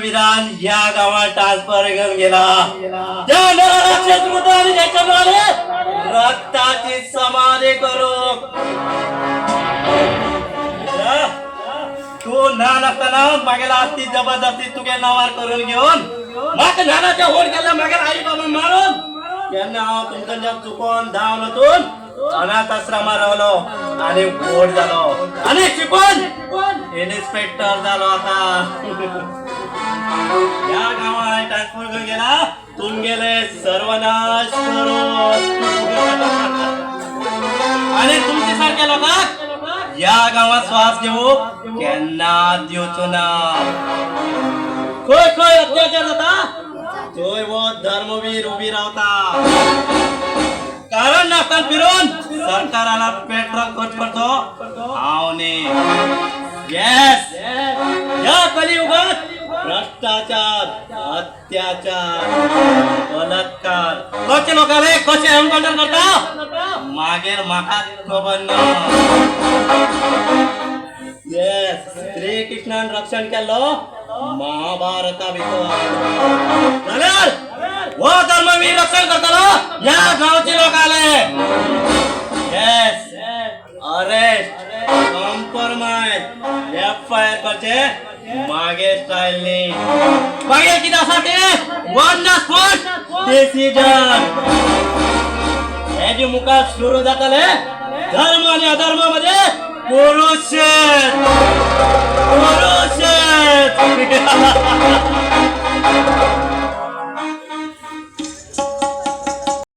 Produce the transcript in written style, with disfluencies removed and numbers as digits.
धर्मवीरान या गावात ट्रान्सफर घेऊन गेला. त्या नराक्षस मृताने त्याच्याद्वारे रक्ताची समाधी करू. तू लहान असताना मागेला असती जबरदस्ती तुझ्या नावावर करून घेऊन मग लहानाच्या होड केला मागेला आई बाबा मारून त्यांना तुमचं जग चुकून धावलं अनाथ आश्रमा राहिलो आणि गोड झालो आणि शिकून इन्स्पेक्टर झालो. आता या गावात ट्रान्सफर करून गेला तुम गेले सर्वनाश करून आणि तुमच्या सारख्या लोकांना या गावात श्वास घेऊ त्यांना देऊचो ना. खोय खोय अत्याचार होता तोय व धर्मवीर उभी राहता कारण नसताना फिरून सरकाराला पेट्रोल खर्च करतो आवने. येस या कलियुगात भ्रष्टाचार अत्याचार बलात्कार कसे लोकांना कसे एन्काउंटर करता मागेर माका खबर ना. येस श्रीकृष्णान रक्षण केलं महाभारता भितर व धर्मवीर रक्षण करताना या गावचे लोक आले. येस अरेस्ट कॉम्प्रोमाइज एफआयआर करचे मागे स्टाईलनी मागे किती वन द स्पॉट डिसिजन याची मुखात सुरू जातले धर्म आणि अधर्मामध्ये पुरुष